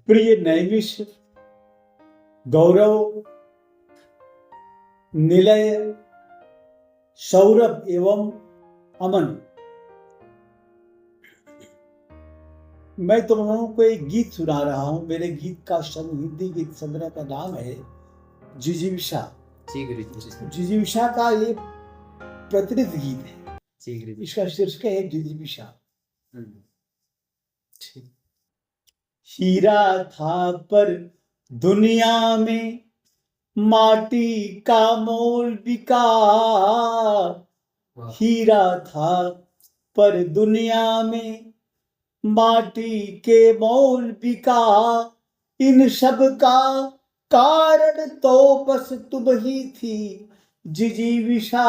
प्रिय नैमिष, गौरव, निलय, सौरभ एवं अमन, मैं तुम लोगों को एक गीत सुना रहा हूं। मेरे गीत का हिंदी गीत संग्रह का नाम है जिजीविषा। जिजीविषा का ये प्रतिनिध गीत है। इसका शीर्षक है जिजीविषा। हीरा था पर दुनिया में माटी का मोल बिका। हीरा था पर दुनिया में माटी के मोल बिका। इन सब का कारण तो बस तुम ही थी जिजीविषा।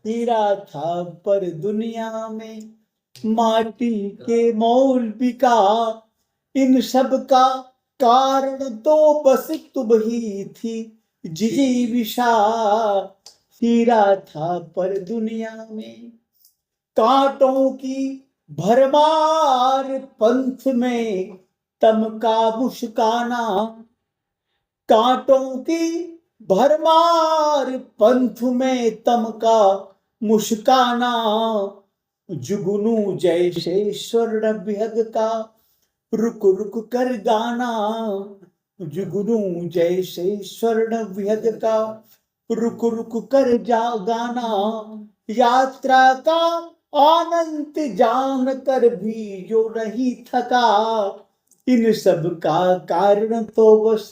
हीरा था पर दुनिया में माटी के मोल बिका। इन सब का कारण तो बस तुम ही थी जिजीविषा। हीरा था पर दुनिया में कांटों की भरमार पंथ में तमका मुस्काना। कांटों की भरमार पंथ में तमका मुस्काना। जुगनू जैसे स्वर्ण विहग का रुक रुक कर गाना। जुगनू जैसे स्वर्ण विहग का रुक रुक कर जा गाना। यात्रा का आनंद जान कर भी जो नहीं थका। इन सब का कारण तो बस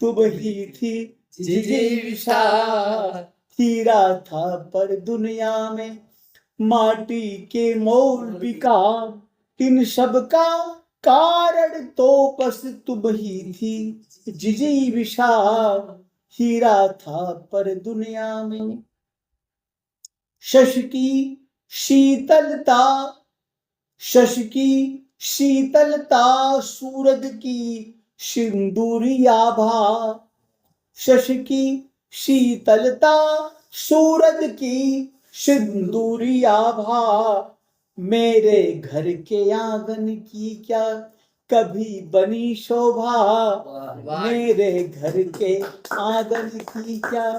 तुम ही थी जिजीविषा। हीरा था पर दुनिया में माटी के मोल बिका। इन सब का कारण तो बस तुम ही थी जिजीविषा। हीरा था पर दुनिया में शश की शीतलता। शश की शीतलता सूरज की सिंदूरी आभा। शश की शीतलता सूरज की सिंदूरी आभा। मेरे घर के आंगन की क्या कभी बनी शोभा। मेरे घर के आंगन की क्या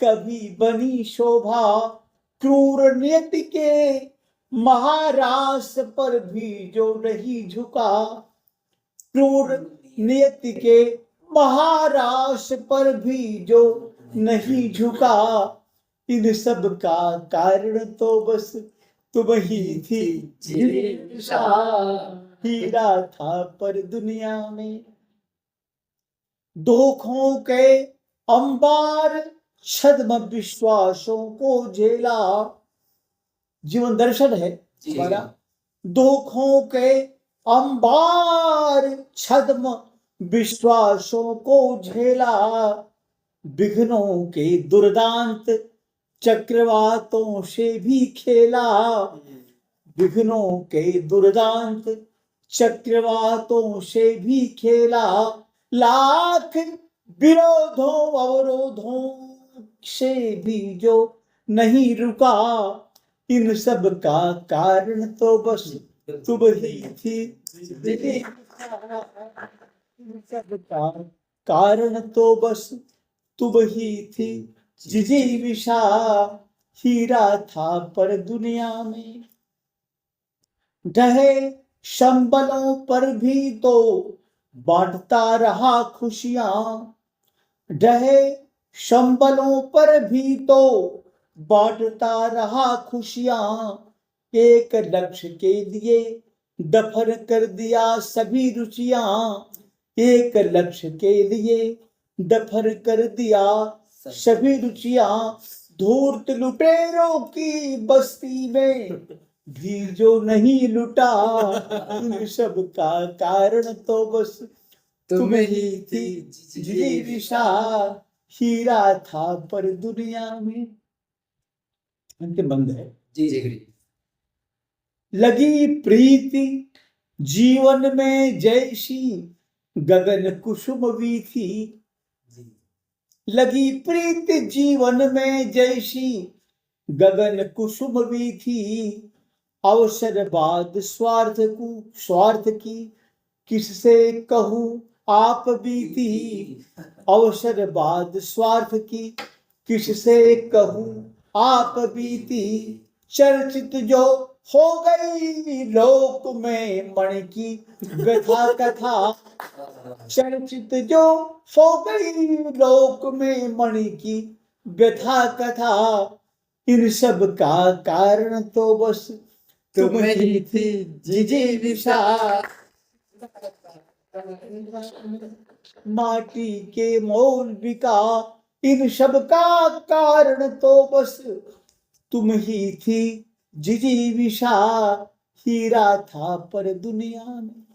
कभी बनी शोभा। क्रूर नियति के महारास पर भी जो नहीं झुका। क्रूर नियति के महारास पर भी जो नहीं झुका। इन सब का कारण तो बस तुम ही थी जिजीविषा। हीरा था पर दुनिया में धोखों के अंबार छद्म विश्वासों को झेला। जीवन दर्शन है हमारा। धोखों के अंबार छद्म विश्वासों को झेला। विघ्नों के दुर्दांत चक्रवातों से भी खेला। विघ्नों के दुर्दांत चक्रवातों से भी खेला। लाख विरोधों अवरोधों से भी जो नहीं रुका। इन सब का कारण तो बस तुम ही थी। इन सब का कारण तो बस तुम ही थी जिजीविषा। हीरा था पर दुनिया में ढहे संबलों पर भी तो बांटता रहा खुशियां। ढहे संबलों पर भी तो बांटता रहा खुशियां। एक लक्ष्य के लिए दफन कर दिया सभी रुचियां। एक लक्ष्य के लिए दफन कर दिया सभी रुचियां। धूर्त लुटेरों की बस्ती में भी जो नहीं लुटा। इन सब का कारण तो बस तुम ही थी जिजीविषा। हीरा था पर दुनिया में अंतिम बंद है। लगी प्रीति जीवन में जैसी गगन कुसुम वीथी। लगी प्रीति जीवन में जैसी गगन कुसुम वीथी। अवसर बाद स्वार्थ की किससे कहूँ आप बीती। अवसर बाद स्वार्थ की किससे कहूँ आप बीती। चर्चित जो हो गई लोक में मणि की व्यथा कथा। चर्चित जो हो गई लोक में मणि की व्यथा कथा। इन सब का कारण तो बस तुम ही थी जिजीविषा। माटी के मोल बिका इन सब का कारण तो बस तुम ही थी जिजीविषा। हीरा था पर दुनिया में